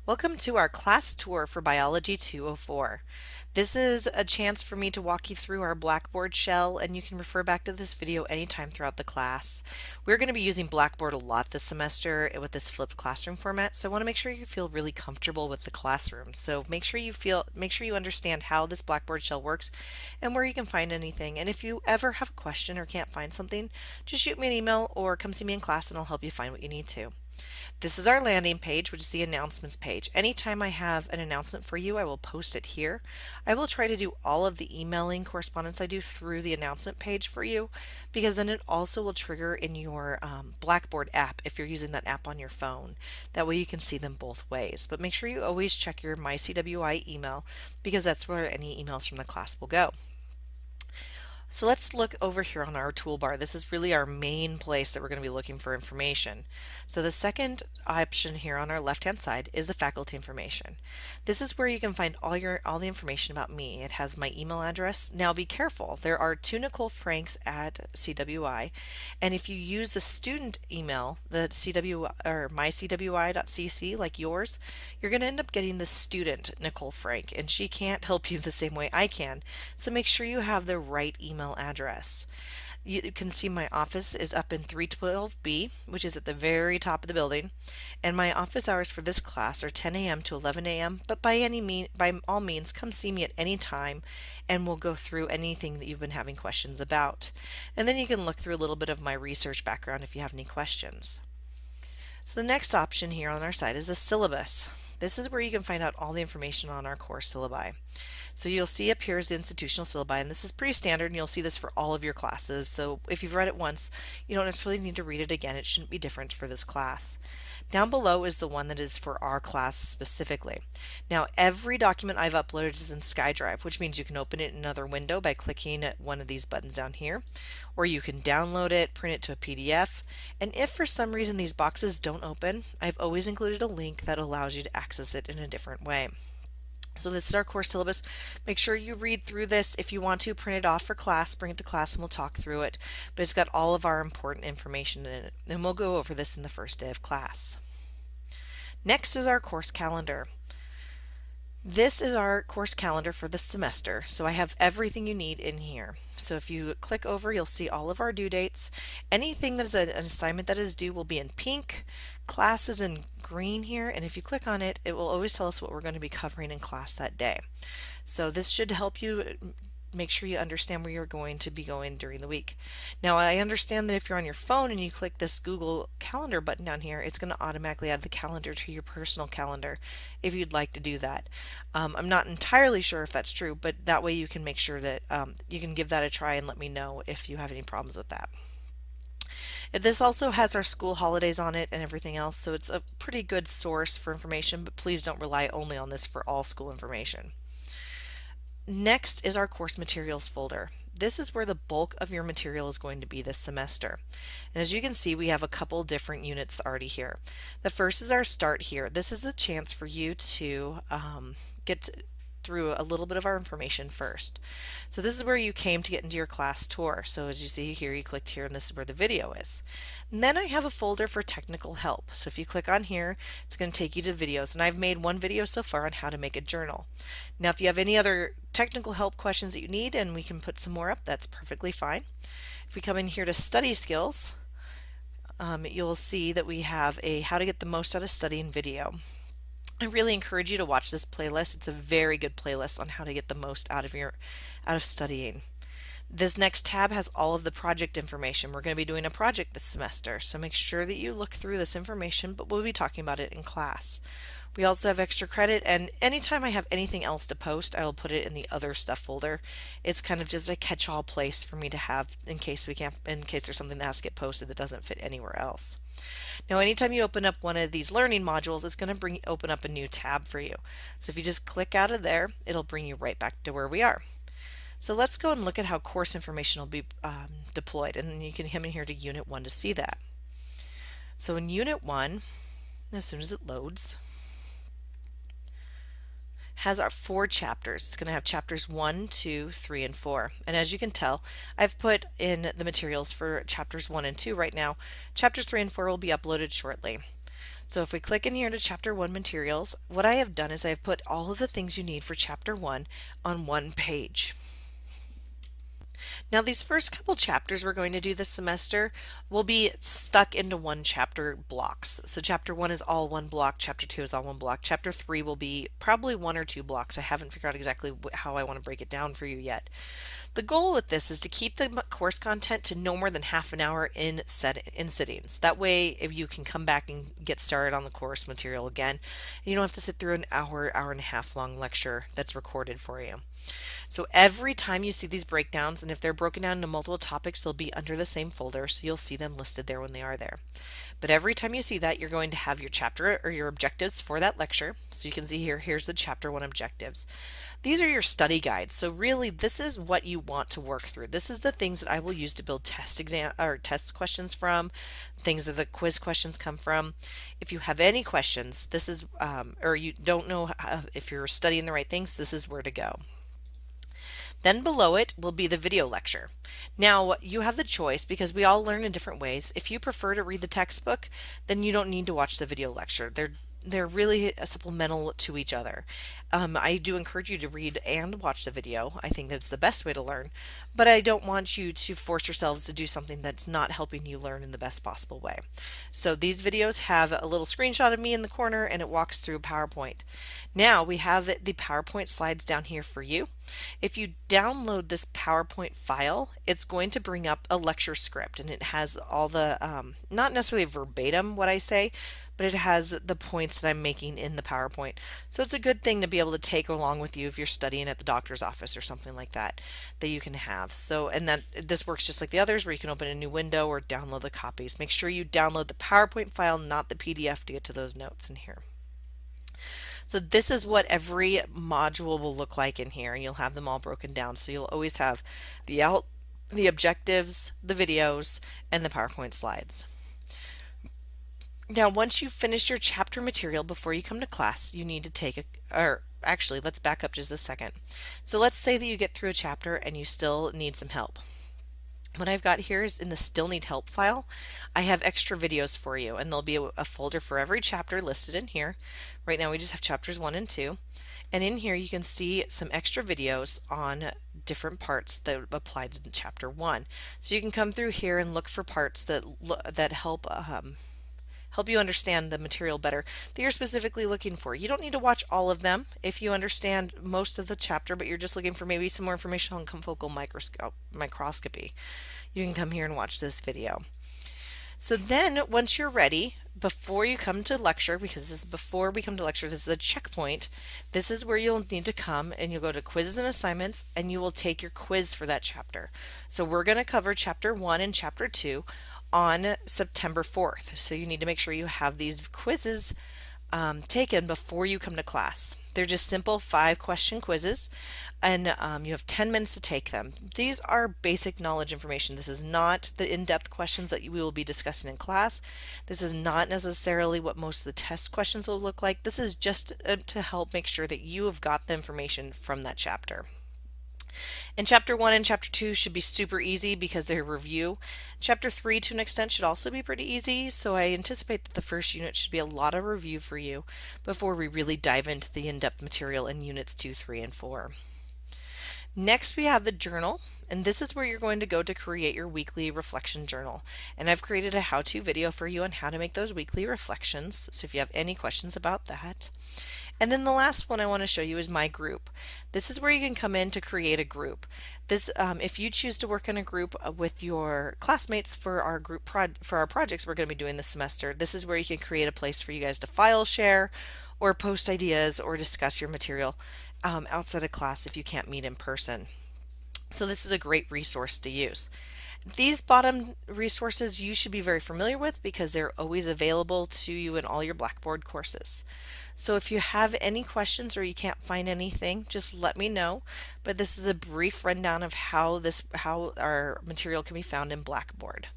Welcome to our class tour for Biology 204. This is a chance for me to walk you through our Blackboard shell, and you can refer back to this video anytime throughout the class. We're going to be using Blackboard a lot this semester with this flipped classroom format, so I want to make sure you feel really comfortable with the classroom. So make sure you understand how this Blackboard shell works and where you can find anything. And if you ever have a question or can't find something, just shoot me an email or come see me in class and I'll help you find what you need to. This is our landing page, which is the announcements page. Anytime I have an announcement for you, I will post it here. I will try to do all of the emailing correspondence I do through the announcement page for you, because then it also will trigger in your Blackboard app if you're using that app on your phone. That way you can see them both ways. But make sure you always check your MyCWI email, because that's where any emails from the class will go. So let's look over here on our toolbar. This is really our main place that we're going to be looking for information. So the second option here on our left-hand side is the faculty information. This is where you can find all the information about me. It has my email address. Now be careful. There are two Nicole Franks at CWI, and if you use the student email, the CW or mycwi.cc like yours, you're going to end up getting the student Nicole Frank, and she can't help you the same way I can. So make sure you have the right email address. You can see my office is up in 312B, which is at the very top of the building, and my office hours for this class are 10 a.m. to 11 a.m. But by all means, come see me at any time, and we'll go through anything that you've been having questions about. And then you can look through a little bit of my research background if you have any questions. So the next option here on our side is the syllabus. This is where you can find out all the information on our course syllabi. So you'll see up here is the institutional syllabi, and this is pretty standard, and you'll see this for all of your classes. So if you've read it once, you don't necessarily need to read it again. It shouldn't be different for this class. Down below is the one that is for our class specifically. Now, every document I've uploaded is in SkyDrive, which means you can open it in another window by clicking at one of these buttons down here, or you can download it, print it to a PDF, and if for some reason these boxes don't open, I've always included a link that allows you to access it in a different way. So this is our course syllabus. Make sure you read through this. If you want to, print it off for class, bring it to class, and we'll talk through it. But it's got all of our important information in it, and we'll go over this in the first day of class. Next is our course calendar. This is our course calendar for the semester, so I have everything you need in here. So if you click over, you'll see all of our due dates. Anything that is an assignment that is due will be in pink, class is in green here, and if you click on it, it will always tell us what we're going to be covering in class that day. So this should help you make sure you understand where you're going to be going during the week. Now, I understand that if you're on your phone and you click this Google Calendar button down here, it's going to automatically add the calendar to your personal calendar if you'd like to do that. I'm not entirely sure if that's true, but that way you can make sure that you can give that a try and let me know if you have any problems with that. This also has our school holidays on it and everything else, so it's a pretty good source for information, but please don't rely only on this for all school information. Next is our course materials folder. This is where the bulk of your material is going to be this semester. And as you can see, we have a couple different units already here. The first is our start here. This is a chance for you to get through a little bit of our information first. So this is where you came to get into your class tour. So as you see here, you clicked here and this is where the video is. And then I have a folder for technical help. So if you click on here, it's going to take you to videos. And I've made one video so far on how to make a journal. Now if you have any other technical help questions that you need, and we can put some more up, that's perfectly fine. If we come in here to study skills, you'll see that we have a how to get the most out of studying video. I really encourage you to watch this playlist. It's a very good playlist on how to get the most out of studying. This next tab has all of the project information. We're going to be doing a project this semester, so make sure that you look through this information, but we'll be talking about it in class. We also have extra credit, and anytime I have anything else to post, I will put it in the other stuff folder. It's kind of just a catch-all place for me to have in case there's something that has to get posted that doesn't fit anywhere else. Now, anytime you open up one of these learning modules, it's going to open up a new tab for you. So if you just click out of there, it'll bring you right back to where we are. So let's go and look at how course information will be deployed, and then you can come in here to Unit 1 to see that. So in Unit 1, as soon as it loads, has our 4 chapters. It's going to have chapters 1, 2, 3, and 4. And as you can tell, I've put in the materials for chapters 1 and 2 right now. Chapters 3 and 4 will be uploaded shortly. So if we click in here to Chapter 1 Materials, what I have done is I have put all of the things you need for Chapter 1 on one page. Now these first couple chapters we're going to do this semester will be stuck into one chapter blocks. So chapter 1 is all one block, chapter 2 is all one block, chapter 3 will be probably one or two blocks. I haven't figured out exactly how I want to break it down for you yet. The goal with this is to keep the course content to no more than half an hour in sittings. That way, if you can come back and get started on the course material again, you don't have to sit through an hour and a half long lecture that's recorded for you. So every time you see these breakdowns, and if they're broken down into multiple topics, they'll be under the same folder, so you'll see them listed there when they are there. But every time you see that, you're going to have your chapter or your objectives for that lecture. So you can see here, here's the chapter 1 objectives. These are your study guides. So really, this is what you want to work through. This is the things that I will use to build test questions from, things that the quiz questions come from. If you have any questions, this is, or you don't know if you're studying the right things, this is where to go. Then below it will be the video lecture. Now you have the choice because we all learn in different ways. If you prefer to read the textbook, then you don't need to watch the video lecture. They're really supplemental to each other. I do encourage you to read and watch the video. I think that's the best way to learn, but I don't want you to force yourselves to do something that's not helping you learn in the best possible way. So these videos have a little screenshot of me in the corner and it walks through PowerPoint. Now we have the PowerPoint slides down here for you. If you download this PowerPoint file, it's going to bring up a lecture script and it has all the, not necessarily verbatim what I say, but it has the points that I'm making in the PowerPoint. So it's a good thing to be able to take along with you if you're studying at the doctor's office or something like that, that you can have. So, and then this works just like the others where you can open a new window or download the copies. Make sure you download the PowerPoint file, not the PDF, to get to those notes in here. So this is what every module will look like in here, and you'll have them all broken down. So you'll always have the objectives, the videos, and the PowerPoint slides. Now, once you've finished your chapter material before you come to class, you need to take actually, let's back up just a second. So let's say that you get through a chapter and you still need some help. What I've got here is in the Still Need Help file, I have extra videos for you, and there'll be a folder for every chapter listed in here. Right now we just have chapters 1 and 2. And in here you can see some extra videos on different parts that apply to chapter 1. So you can come through here and look for parts that help you understand the material better that you're specifically looking for. You don't need to watch all of them if you understand most of the chapter, but you're just looking for maybe some more information on confocal microscopy. You can come here and watch this video. So then once you're ready, before you come to lecture, because this is before we come to lecture, this is a checkpoint, this is where you'll need to come and you'll go to quizzes and assignments and you will take your quiz for that chapter. So we're going to cover chapter 1 and chapter 2 on September 4th. So you need to make sure you have these quizzes taken before you come to class. They're just simple 5-question quizzes, and you have 10 minutes to take them. These are basic knowledge information. This is not the in-depth questions that we will be discussing in class. This is not necessarily what most of the test questions will look like. This is just to help make sure that you have got the information from that chapter. And chapter 1 and chapter 2 should be super easy because they're review. Chapter 3 to an extent should also be pretty easy, so I anticipate that the first unit should be a lot of review for you before we really dive into the in-depth material in units 2, 3, and 4. Next we have the journal, and this is where you're going to go to create your weekly reflection journal. And I've created a how-to video for you on how to make those weekly reflections, so if you have any questions about that. And then the last one I want to show you is my group. This is where you can come in to create a group. This, if you choose to work in a group with your classmates for our group for our projects we're going to be doing this semester, this is where you can create a place for you guys to file share or post ideas or discuss your material outside of class if you can't meet in person. So this is a great resource to use. These bottom resources you should be very familiar with because they're always available to you in all your Blackboard courses. So if you have any questions or you can't find anything, just let me know. But this is a brief rundown of how our material can be found in Blackboard.